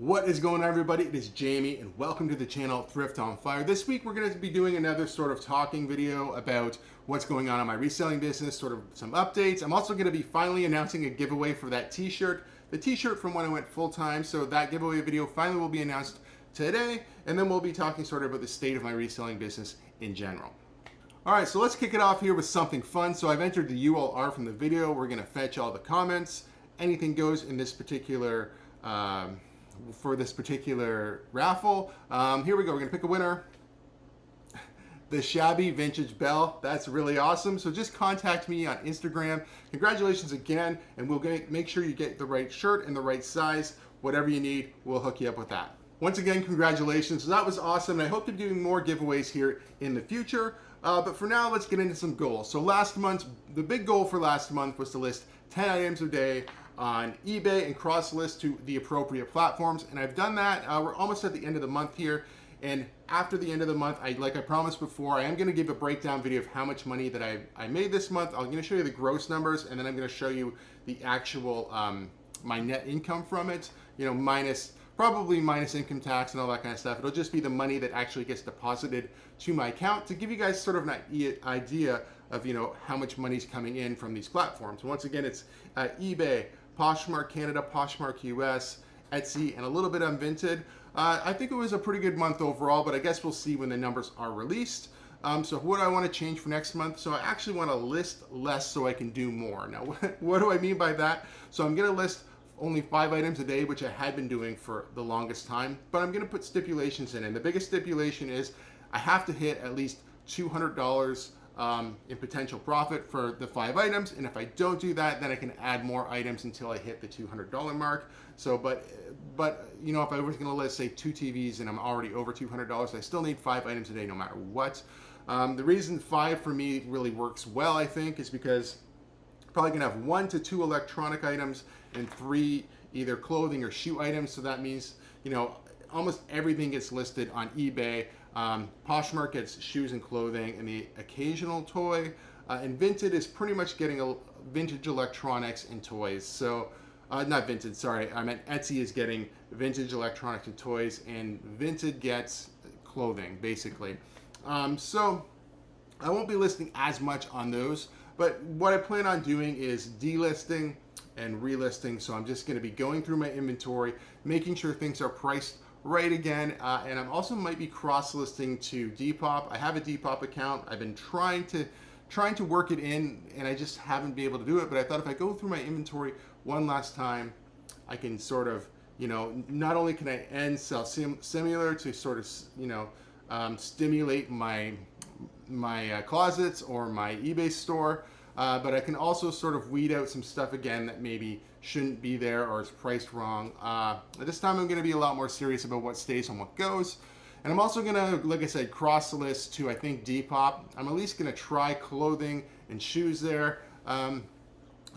What is going on, everybody? It is Jamie and welcome to the channel Thrift on Fire. This week we're going to be doing another sort of talking video about what's going on in my reselling business, sort of some updates. I'm also going to be finally announcing a giveaway for that t-shirt, the t-shirt from when I went full-time. So that giveaway video finally will be announced today, and then we'll be talking sort of about the state of my reselling business in general. All right, so let's kick it off here with something fun. So I've entered the ULR from the video. We're going to fetch all the comments. Anything goes in this particular for this particular raffle. Here we go. We're gonna pick a winner. The shabby vintage bell. That's really awesome. So just contact me on Instagram. Congratulations again, and we'll make sure you get the right shirt and the right size. Whatever you need, we'll hook you up with that. Once again, congratulations. So that was awesome, and I hope to be doing more giveaways here in the future. But for now, let's get into some goals. So last month, the big goal for last month was to list 10 items a day on eBay and cross-list to the appropriate platforms, and I've done that. We're almost at the end of the month here, and after the end of the month, like I promised before, I am going to give a breakdown video of how much money that I made this month. I'm going to show you the gross numbers, and then I'm going to show you the actual my net income from it. You know, probably minus income tax and all that kind of stuff. It'll just be the money that actually gets deposited to my account to give you guys sort of an idea of, you know, how much money's coming in from these platforms. Once again, it's eBay, Poshmark Canada, Poshmark US, Etsy, and a little bit on Vinted. I think it was a pretty good month overall, but I guess we'll see when the numbers are released. So what do I want to change for next month? So I actually want to list less so I can do more. Now, what do I mean by that? So I'm going to list only 5 items a day, which I had been doing for the longest time, but I'm going to put stipulations in. And the biggest stipulation is I have to hit at least $200 in potential profit for the 5 items, and if I don't do that, then I can add more items until I hit the $200 mark. So, but you know, if I was going to list, say, 2 TVs and I'm already over $200, I still need 5 items a day no matter what. The reason 5 for me really works well, I think, is because I'm probably going to have 1 to 2 electronic items and 3 either clothing or shoe items. So that means, you know, almost everything gets listed on eBay. Poshmark gets shoes and clothing and the occasional toy, and Vinted is pretty much getting vintage electronics and toys. So, not Vinted, sorry, I meant Etsy is getting vintage electronics and toys, and Vinted gets clothing, basically. So, I won't be listing as much on those, but what I plan on doing is delisting and relisting. So I'm just going to be going through my inventory, making sure things are priced right again, and I'm also might be cross-listing to Depop. I have a Depop account. I've been trying to work it in, and I just haven't been able to do it. But I thought if I go through my inventory one last time, I can sort of, you know, not only can I sell similar to sort of, you know, stimulate my closets or my eBay store, but I can also sort of weed out some stuff again that maybe shouldn't be there or is priced wrong. This time I'm going to be a lot more serious about what stays and what goes. And I'm also going to, like I said, cross list to, I think, Depop. I'm at least going to try clothing and shoes there. I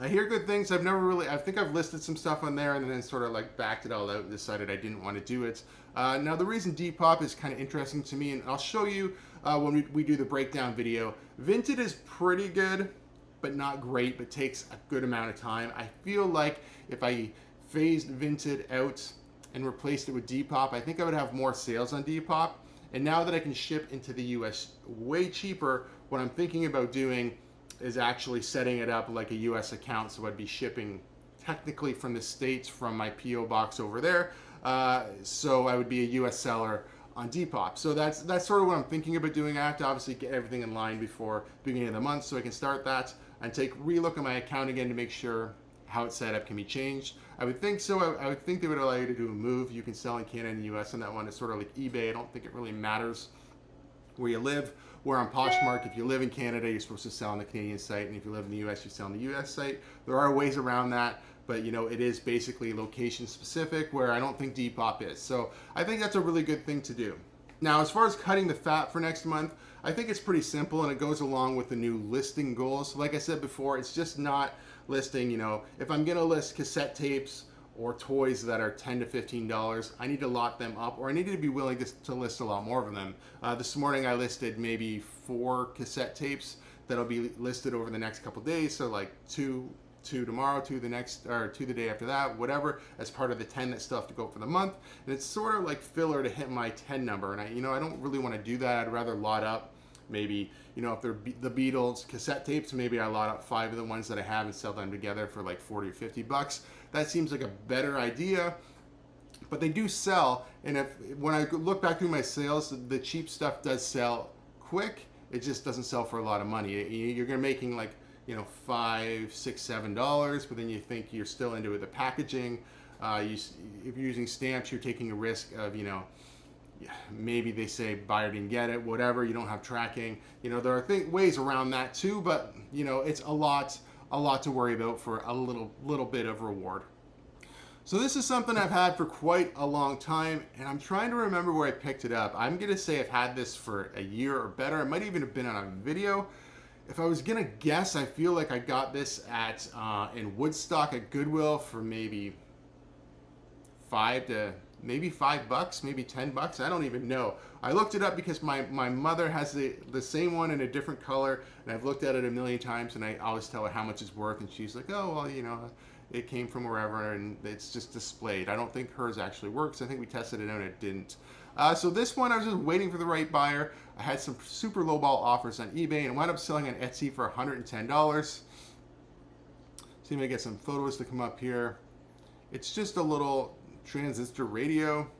hear good things. I think I've listed some stuff on there and then sort of like backed it all out and decided I didn't want to do it. Now the reason Depop is kind of interesting to me, and I'll show you when we do the breakdown video. Vinted is pretty good, but not great, but takes a good amount of time. I feel like if I phased Vinted out and replaced it with Depop, I think I would have more sales on Depop. And now that I can ship into the US way cheaper, what I'm thinking about doing is actually setting it up like a US account. So I'd be shipping technically from the States from my PO box over there. So I would be a US seller on Depop. So that's sort of what I'm thinking about doing. I have to obviously get everything in line before the beginning of the month so I can start that and relook at my account again to make sure how it's set up can be changed. I would think so. I would think they would allow you to do a move. You can sell in Canada and US on that one. It's sort of like eBay. I don't think it really matters where you live. Where on Poshmark, if you live in Canada, you're supposed to sell on the Canadian site, and if you live in the US, you sell on the US site. There are ways around that, but you know, it is basically location specific, where I don't think Depop is. So I think that's a really good thing to do. Now, as far as cutting the fat for next month, I think it's pretty simple, and it goes along with the new listing goals. Like I said before, it's just not listing, you know, if I'm gonna list cassette tapes or toys that are $10 to $15, I need to lot them up, or I need to be willing to list a lot more of them. This morning I listed maybe 4 cassette tapes that'll be listed over the next couple days, so like two 2 tomorrow, 2 the next, or 2 the day after that, whatever, as part of the 10 that still have to go for the month. And it's sort of like filler to hit my 10 number. And I don't really want to do that. I'd rather lot up maybe, if they're the Beatles cassette tapes, maybe I lot up 5 of the ones that I have and sell them together for like 40 or 50 bucks. That seems like a better idea. But they do sell, and when I look back through my sales, the cheap stuff does sell quick. It just doesn't sell for a lot of money. You're gonna making like $5, $6, $7, but then you think you're still into it, the packaging. If you're using stamps, you're taking a risk of maybe they say buyer didn't get it, whatever. You don't have tracking. There are ways around that too, but it's a lot to worry about for a little bit of reward. So this is something I've had for quite a long time, and I'm trying to remember where I picked it up. I'm gonna say I've had this for a year or better. It might even have been on a video. If I was gonna guess, I feel like I got this at in Woodstock at Goodwill for maybe $5 bucks, maybe $10. I don't even know. I looked it up because my mother has the same one in a different color, and I've looked at it a million times, and I always tell her how much it's worth, and she's like, oh, well, it came from wherever, and it's just displayed. I don't think hers actually works. I think we tested it out and it didn't. So this one, I was just waiting for the right buyer. I had some super lowball offers on eBay and wound up selling on Etsy for $110. See if I get some photos to come up here. It's just a little transistor radio.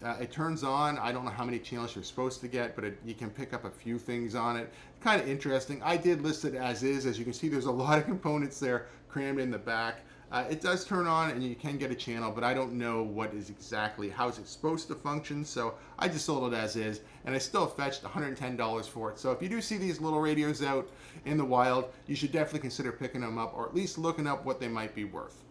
It turns on. I don't know how many channels you're supposed to get, but you can pick up a few things on it. Kind of interesting. I did list it as is. As you can see, there's a lot of components there crammed in the back. It does turn on and you can get a channel, but I don't know how it's supposed to function, so I just sold it as is, and I still fetched $110 for it. So if you do see these little radios out in the wild, you should definitely consider picking them up, or at least looking up what they might be worth.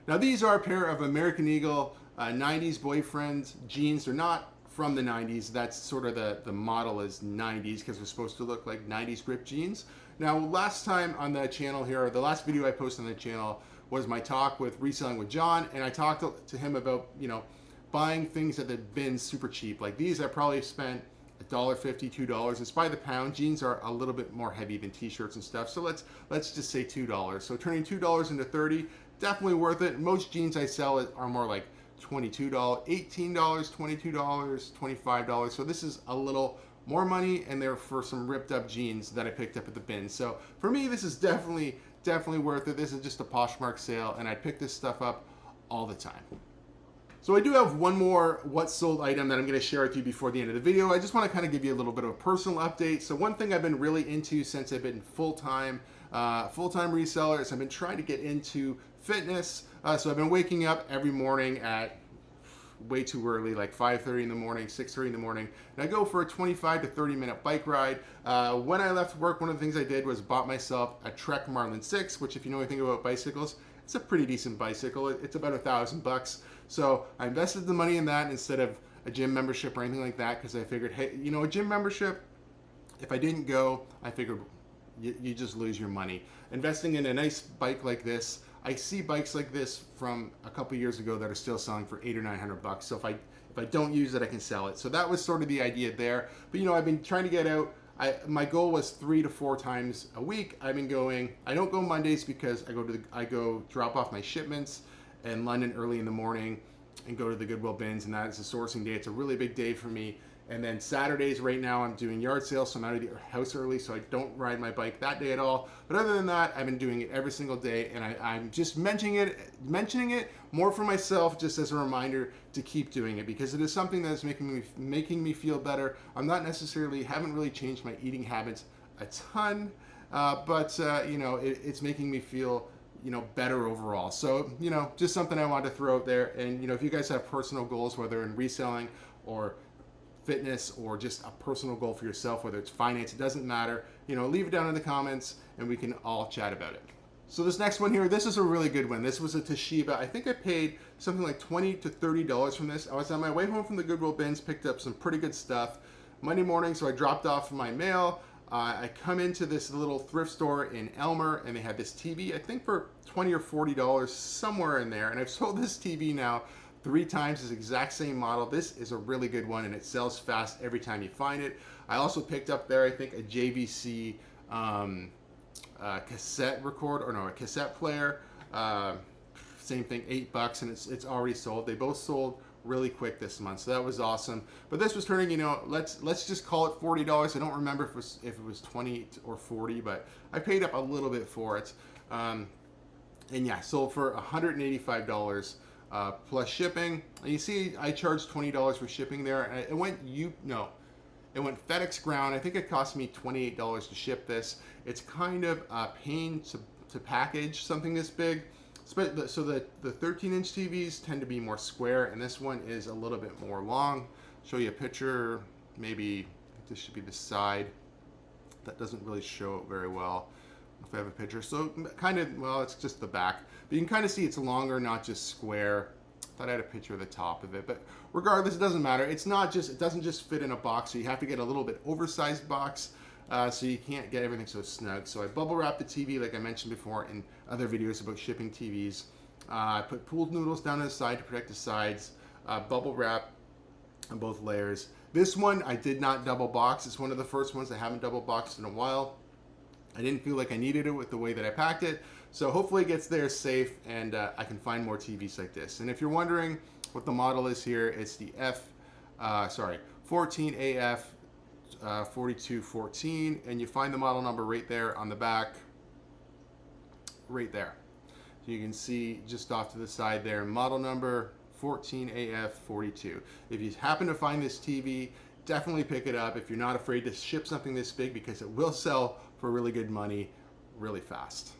Now these are a pair of American Eagle 90s boyfriend jeans. They're not from the 90s. That's sort of the model is 90s because they're supposed to look like 90s ripped jeans. Now last time on the channel here, the last video I posted on the channel was my talk with Reselling with John, and I talked to him about buying things that had been super cheap. Like these, I probably spent $1.50, $2. It's by the pound. Jeans are a little bit more heavy than t-shirts and stuff, so let's just say $2. So turning $2 into $30, definitely worth it. Most jeans I sell are more like $22, $18, $22, $25. So this is a little more money, and they're for some ripped up jeans that I picked up at the bin. So for me, this is definitely worth it. This is just a Poshmark sale, and I pick this stuff up all the time. So I do have one more what's sold item that I'm going to share with you before the end of the video. I just want to kind of give you a little bit of a personal update. So one thing I've been really into since I've been full-time reseller is I've been trying to get into fitness. So I've been waking up every morning at way too early, like 5:30 in the morning, 6:30 in the morning, and I go for a 25 to 30 minute bike ride. When I left work, one of the things I did was bought myself a Trek Marlin 6, which if you know anything about bicycles, it's a pretty decent bicycle. It's about $1,000. So I invested the money in that instead of a gym membership or anything like that, because I figured, hey, a gym membership, if I didn't go, I figured you just lose your money. Investing in a nice bike like this, I see bikes like this from a couple years ago that are still selling for $800 or $900. So if I don't use it, I can sell it. So that was sort of the idea there. But I've been trying to get out. My goal was 3 to 4 times a week. I've been going. I don't go Mondays because I go drop off my shipments in London early in the morning and go to the Goodwill bins, and that is a sourcing day. It's a really big day for me. And then Saturdays, right now, I'm doing yard sales, so I'm out of the house early, so I don't ride my bike that day at all. But other than that, I've been doing it every single day, and I'm just mentioning it more for myself, just as a reminder to keep doing it, because it is something that is making me feel better. Haven't really changed my eating habits a ton, but it's making me feel better overall. So just something I wanted to throw out there. And if you guys have personal goals, whether in reselling or fitness or just a personal goal for yourself, whether it's finance, it doesn't matter, leave it down in the comments and we can all chat about it. So this next one here, this is a really good one. This was a Toshiba. I think I paid something like $20 to $30 from this. I was on my way home from the Goodwill bins, picked up some pretty good stuff Monday morning, so I dropped off my mail. I come into this little thrift store in Elmer, and they had this TV, I think for $20 or $40, somewhere in there. And I've sold this TV now 3 times, this exact same model. This is a really good one, and it sells fast every time you find it. I also picked up there, I think, a JVC cassette recorder, or no, a cassette player. Same thing, $8, and it's already sold. They both sold really quick this month, so that was awesome. But this was turning, let's just call it $40. I don't remember if it was 20 or 40, but I paid up a little bit for it. And yeah, sold for $185 plus shipping. And you see, I charged $20 for shipping there. It went FedEx Ground. I think it cost me $28 to ship this. It's kind of a pain to package something this big. So the 13-inch TVs tend to be more square, and this one is a little bit more long. Show you a picture. Maybe this should be the side. That doesn't really show it very well if I have a picture. So kind of, well, it's just the back. But you can kind of see it's longer, not just square. Thought I had a picture of the top of it, but regardless, it doesn't matter. It doesn't just fit in a box, so you have to get a little bit oversized box. So you can't get everything so snug. So I bubble wrap the TV like I mentioned before in other videos about shipping TVs. I put pooled noodles down to the side to protect the sides. Bubble wrap on both layers. This one I did not double box. It's one of the first ones I haven't double boxed in a while. I didn't feel like I needed it with the way that I packed it. So hopefully it gets there safe, and I can find more TVs like this. And if you're wondering what the model is here, it's the 14AF 4214, and you find the model number right there on the back, right there. So you can see just off to the side there, model number 14AF42. If you happen to find this TV, definitely pick it up if you're not afraid to ship something this big, because it will sell for really good money really fast.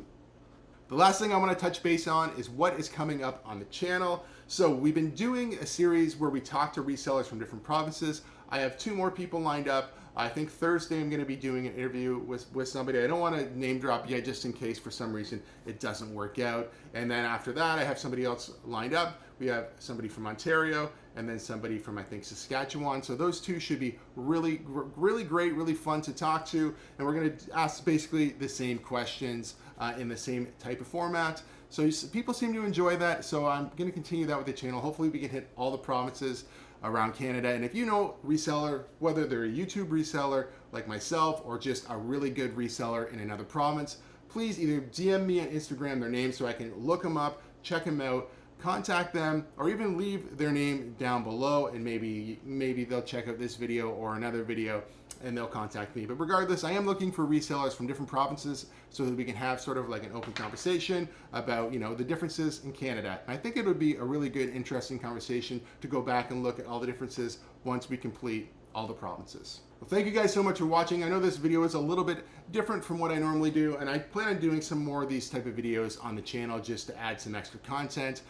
The last thing I want to touch base on is what is coming up on the channel. So we've been doing a series where we talk to resellers from different provinces. I have 2 more people lined up. I think Thursday I'm going to be doing an interview with somebody. I don't want to name drop yet, just in case for some reason it doesn't work out. And then after that, I have somebody else lined up. We have somebody from Ontario, and then somebody from, I think, Saskatchewan. So those 2 should be really great, really fun to talk to. And we're going to ask basically the same questions in the same type of format. So people seem to enjoy that. So I'm going to continue that with the channel. Hopefully we can hit all the provinces around Canada. And if you know reseller, whether they're a YouTube reseller like myself or just a really good reseller in another province, please either DM me on Instagram their name so I can look them up, check them out, contact them, or even leave their name down below, and maybe they'll check out this video or another video and they'll contact me. But regardless, I am looking for resellers from different provinces so that we can have sort of like an open conversation about, the differences in Canada. And I think it would be a really good, interesting conversation to go back and look at all the differences once we complete all the provinces. Well, thank you guys so much for watching. I know this video is a little bit different from what I normally do, and I plan on doing some more of these type of videos on the channel just to add some extra content.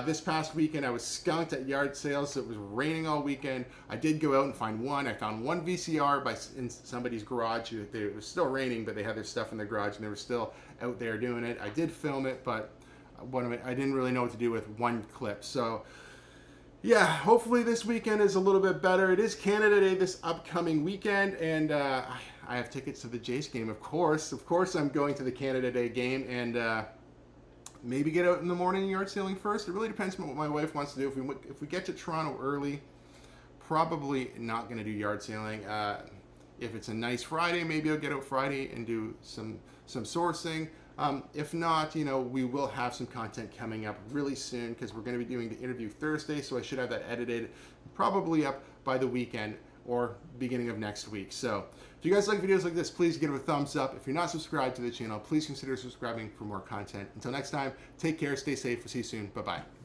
This past weekend, I was skunked at yard sales. So it was raining all weekend. I did go out and find one. I found one VCR in somebody's garage. It was still raining, but they had their stuff in their garage, and they were still out there doing it. I did film it, but I didn't really know what to do with one clip. So yeah, hopefully this weekend is a little bit better. It is Canada Day this upcoming weekend, and I have tickets to the Jays game, of course. Of course I'm going to the Canada Day game, and maybe get out in the morning yard sailing first. It really depends on what my wife wants to do. If we get to Toronto early, probably not going to do yard sailing. If it's a nice Friday, maybe I'll get out Friday and do some sourcing. If not, we will have some content coming up really soon because we're going to be doing the interview Thursday, so I should have that edited probably up by the weekend or beginning of next week. So if you guys like videos like this, please give it a thumbs up. If you're not subscribed to the channel, please consider subscribing for more content. Until next time, take care, stay safe, we'll see you soon. Bye-bye.